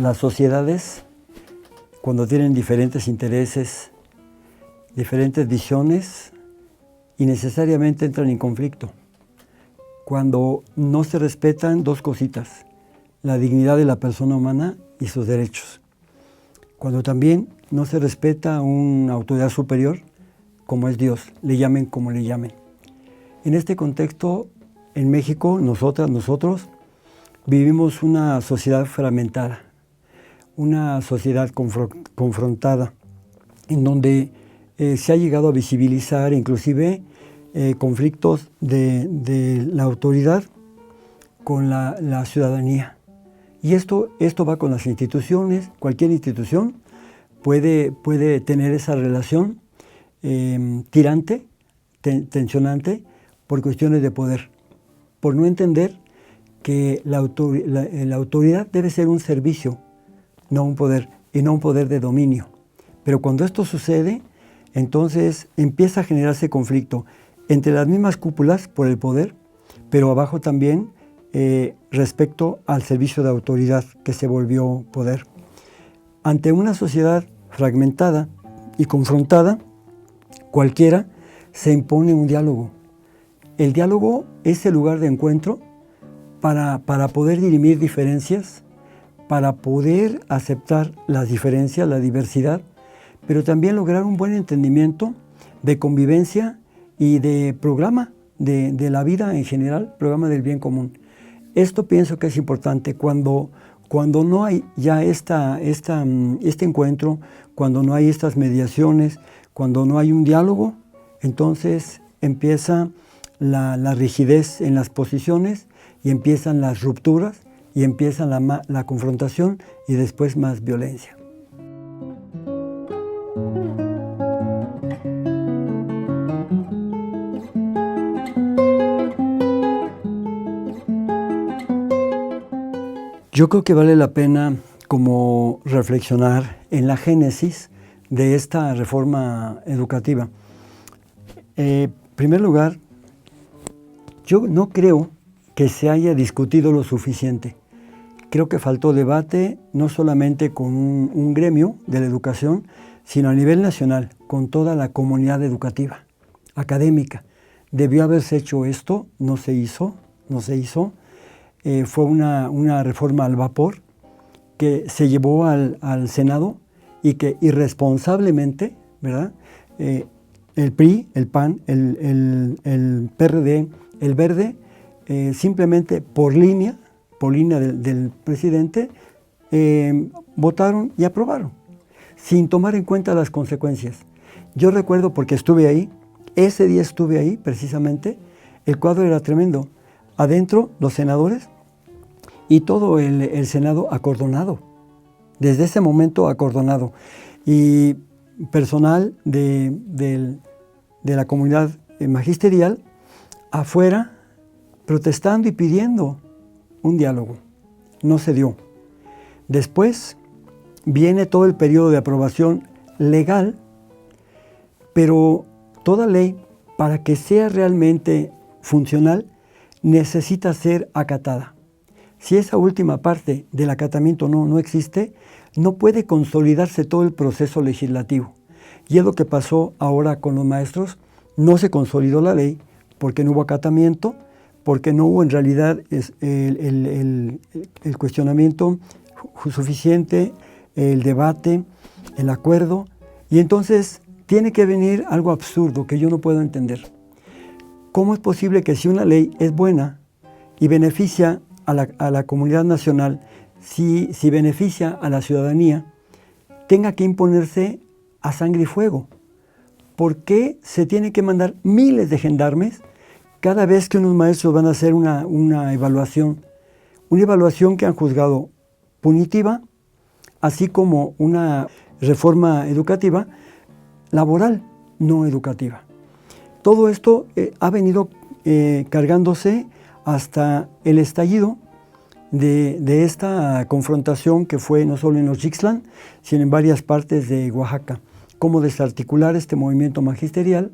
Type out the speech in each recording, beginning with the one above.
Las sociedades, cuando tienen diferentes intereses, diferentes visiones, innecesariamente entran en conflicto. Cuando no se respetan dos cositas, la dignidad de la persona humana y sus derechos. Cuando también no se respeta una autoridad superior, como es Dios, le llamen como le llamen. En este contexto, en México, nosotros vivimos una sociedad fragmentada, una sociedad confrontada, en donde se ha llegado a visibilizar inclusive conflictos de la autoridad con la ciudadanía. Y esto va con las instituciones. Cualquier institución puede tener esa relación tirante, tensionante, por cuestiones de poder, por no entender que la autoridad debe ser un servicio, no un poder, y no un poder de dominio. Pero cuando esto sucede, entonces empieza a generarse conflicto entre las mismas cúpulas por el poder, pero abajo también respecto al servicio de autoridad que se volvió poder. Ante una sociedad fragmentada y confrontada, cualquiera se impone un diálogo. El diálogo es el lugar de encuentro para poder dirimir diferencias, para poder aceptar las diferencias, la diversidad, pero también lograr un buen entendimiento de convivencia y de programa de la vida en general, programa del bien común. Esto pienso que es importante cuando no hay ya este encuentro, cuando no hay estas mediaciones, cuando no hay un diálogo, entonces empieza la rigidez en las posiciones y empiezan las rupturas y empieza la confrontación y después más violencia. Yo creo que vale la pena como reflexionar en la génesis de esta reforma educativa. En primer lugar, yo no creo que se haya discutido lo suficiente. Creo que faltó debate no solamente con un gremio de la educación, sino a nivel nacional, con toda la comunidad educativa, académica. Debió haberse hecho esto, no se hizo. Fue una reforma al vapor que se llevó al Senado y que irresponsablemente, ¿verdad? El PRI, el PAN, el PRD, el Verde, simplemente por línea del presidente, votaron y aprobaron, sin tomar en cuenta las consecuencias. Yo recuerdo, porque estuve ahí, ese día estuve ahí precisamente, el cuadro era tremendo. Adentro, los senadores y todo el Senado acordonado, desde ese momento acordonado. Y personal de la comunidad magisterial afuera protestando y pidiendo un diálogo. No se dio. Después viene todo el periodo de aprobación legal, pero toda ley, para que sea realmente funcional, necesita ser acatada. Si esa última parte del acatamiento no existe, no puede consolidarse todo el proceso legislativo. Y es lo que pasó ahora con los maestros. No se consolidó la ley porque no hubo acatamiento, porque no hubo en realidad el cuestionamiento suficiente, el debate, el acuerdo. Y entonces tiene que venir algo absurdo que yo no puedo entender. ¿Cómo es posible que si una ley es buena y beneficia a la comunidad nacional, si beneficia a la ciudadanía, tenga que imponerse a sangre y fuego? ¿Por qué se tiene que mandar miles de gendarmes cada vez que unos maestros van a hacer una evaluación? Una evaluación que han juzgado punitiva, así como una reforma educativa, laboral, no educativa. Todo esto ha venido cargándose hasta el estallido de esta confrontación que fue no solo en Oxixtlán, sino en varias partes de Oaxaca. Cómo desarticular este movimiento magisterial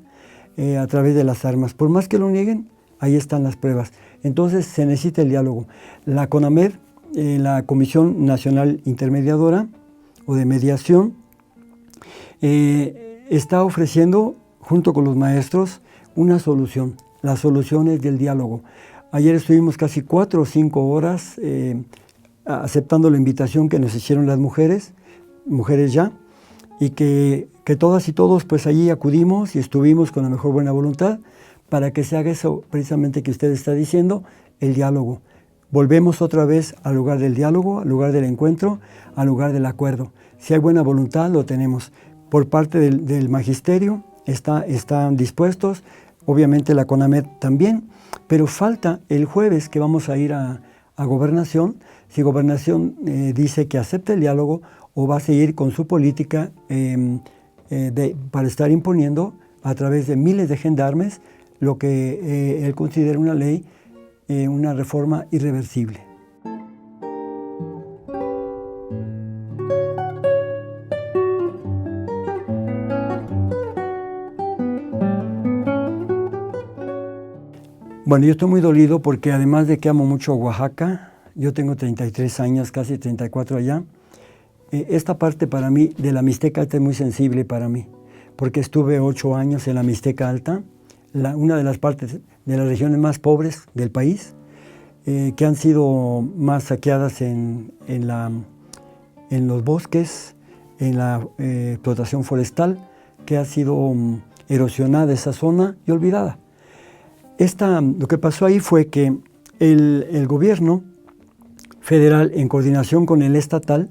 a través de las armas. Por más que lo nieguen, ahí están las pruebas. Entonces se necesita el diálogo. La CONAMED la Comisión Nacional Intermediadora o de Mediación está ofreciendo, junto con los maestros, una solución. La solución es del diálogo. Ayer estuvimos casi 4 o 5 horas aceptando la invitación que nos hicieron las mujeres ya, y que todas y todos pues allí acudimos y estuvimos con la mejor buena voluntad para que se haga eso precisamente que usted está diciendo, el diálogo. Volvemos otra vez al lugar del diálogo, al lugar del encuentro, al lugar del acuerdo. Si hay buena voluntad, lo tenemos. Por parte del magisterio están dispuestos, obviamente la CONAMED también, pero falta el jueves que vamos a ir a Gobernación. Si Gobernación dice que acepta el diálogo o va a seguir con su política para estar imponiendo a través de miles de gendarmes lo que él considera una ley, una reforma irreversible. Bueno, yo estoy muy dolido porque además de que amo mucho Oaxaca, yo tengo 33 años, casi 34 allá, esta parte para mí de la Mixteca Alta es muy sensible para mí, porque estuve 8 años en la Mixteca Alta, una de las partes de las regiones más pobres del país, que han sido más saqueadas en los bosques, en la explotación forestal, que ha sido erosionada esa zona y olvidada. Lo que pasó ahí fue que el gobierno federal, en coordinación con el estatal,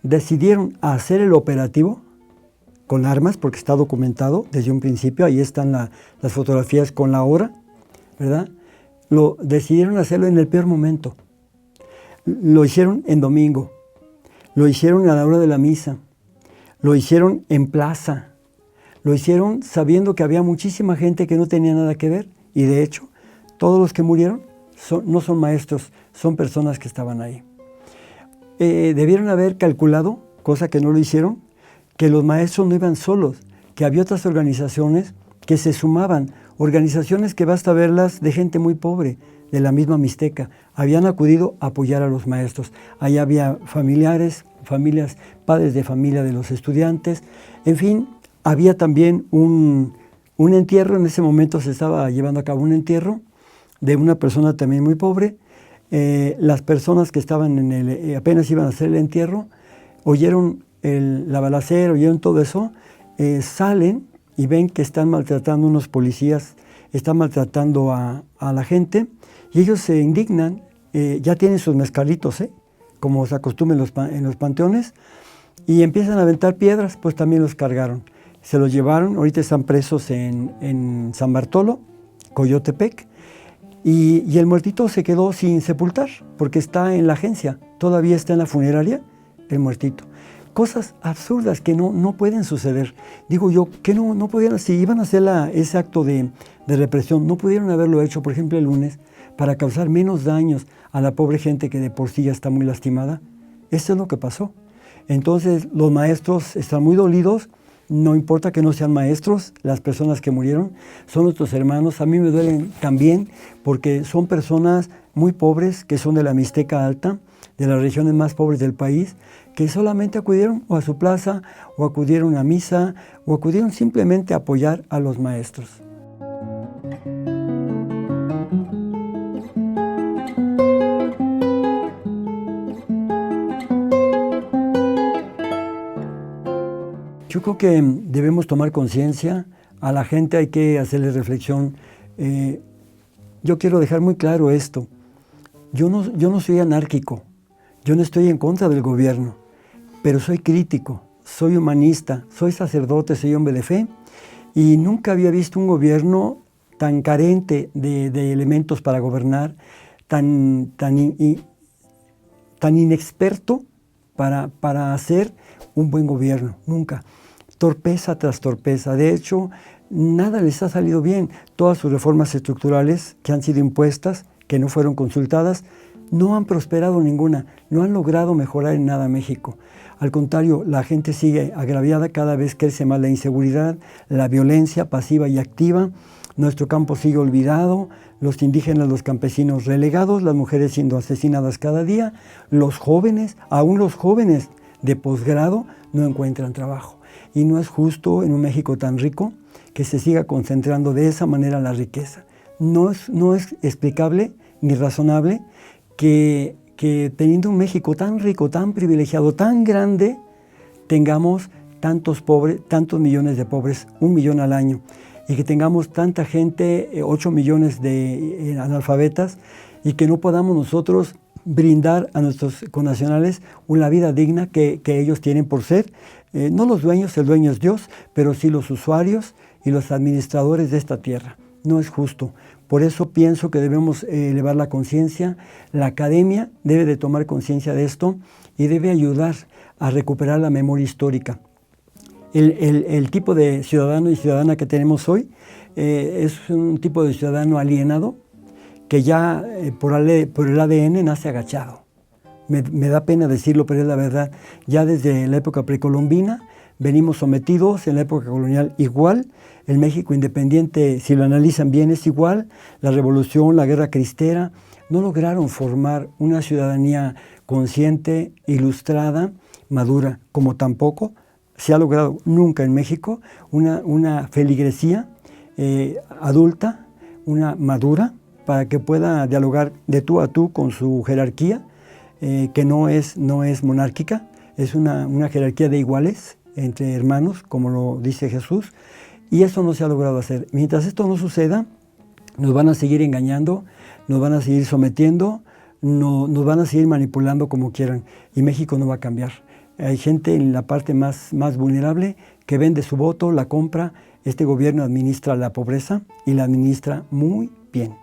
decidieron hacer el operativo con armas, porque está documentado desde un principio, ahí están las fotografías con la hora, ¿verdad? Decidieron hacerlo en el peor momento. Lo hicieron en domingo, lo hicieron a la hora de la misa, lo hicieron en plaza, lo hicieron sabiendo que había muchísima gente que no tenía nada que ver, y de hecho, todos los que murieron no son maestros, son personas que estaban ahí. Debieron haber calculado, cosa que no lo hicieron, que los maestros no iban solos, que había otras organizaciones que se sumaban, organizaciones que basta verlas de gente muy pobre, de la misma Mixteca, habían acudido a apoyar a los maestros. Ahí había familias, padres de familia de los estudiantes, en fin, había también un entierro. En ese momento se estaba llevando a cabo un entierro de una persona también muy pobre. Las personas que estaban apenas iban a hacer el entierro, oyeron la balacera, oyeron todo eso, salen y ven que están maltratando unos policías, están maltratando a la gente, y ellos se indignan, ya tienen sus mezcalitos, como se acostumbra en los panteones, y empiezan a aventar piedras, pues también los cargaron. Se los llevaron, ahorita están presos en San Bartolo, Coyotepec, y el muertito se quedó sin sepultar, porque está en la agencia, todavía está en la funeraria, el muertito. Cosas absurdas que no pueden suceder. Digo yo, que no podían, si iban a hacer ese acto de represión, no pudieron haberlo hecho, por ejemplo, el lunes, para causar menos daños a la pobre gente que de por sí ya está muy lastimada. Eso es lo que pasó. Entonces, los maestros están muy dolidos. No importa que no sean maestros, las personas que murieron son nuestros hermanos. A mí me duelen también porque son personas muy pobres que son de la Mixteca Alta, de las regiones más pobres del país, que solamente acudieron o a su plaza, o acudieron a misa, o acudieron simplemente a apoyar a los maestros. Yo creo que debemos tomar conciencia, a la gente hay que hacerle reflexión. Yo quiero dejar muy claro esto, yo no soy anárquico, yo no estoy en contra del gobierno, pero soy crítico, soy humanista, soy sacerdote, soy hombre de fe, y nunca había visto un gobierno tan carente de elementos para gobernar, tan inexperto para hacer un buen gobierno, nunca. Torpeza tras torpeza. De hecho, nada les ha salido bien. Todas sus reformas estructurales que han sido impuestas, que no fueron consultadas, no han prosperado ninguna, no han logrado mejorar en nada México. Al contrario, la gente sigue agraviada, cada vez crece más la inseguridad, la violencia pasiva y activa. nuestro campo sigue olvidado, los indígenas, los campesinos relegados, las mujeres siendo asesinadas cada día, los jóvenes, aún los jóvenes de posgrado, no encuentran trabajo. Y no es justo en un México tan rico que se siga concentrando de esa manera la riqueza. No es explicable ni razonable que teniendo un México tan rico, tan privilegiado, tan grande, tengamos tantos pobres, tantos millones de pobres, 1 millón al año, y que tengamos tanta gente, 8 millones de analfabetas, y que no podamos nosotros brindar a nuestros connacionales una vida digna que ellos tienen por ser, no los dueños, el dueño es Dios, pero sí los usuarios y los administradores de esta tierra. No es justo. Por eso pienso que debemos elevar la conciencia. La academia debe de tomar conciencia de esto y debe ayudar a recuperar la memoria histórica. El tipo de ciudadano y ciudadana que tenemos hoy es un tipo de ciudadano alienado que ya por el ADN nace agachado. Me da pena decirlo, pero es la verdad. Ya desde la época precolombina venimos sometidos, en la época colonial igual. El México independiente, si lo analizan bien, es igual. La revolución, la guerra cristera, no lograron formar una ciudadanía consciente, ilustrada, madura, como tampoco se ha logrado nunca en México una feligresía adulta, una madura, para que pueda dialogar de tú a tú con su jerarquía, que no es monárquica, es una jerarquía de iguales entre hermanos, como lo dice Jesús, y eso no se ha logrado hacer. Mientras esto no suceda, nos van a seguir engañando, nos van a seguir sometiendo, nos van a seguir manipulando como quieran, y México no va a cambiar. Hay gente en la parte más vulnerable que vende su voto, la compra. Este gobierno administra la pobreza y la administra muy bien.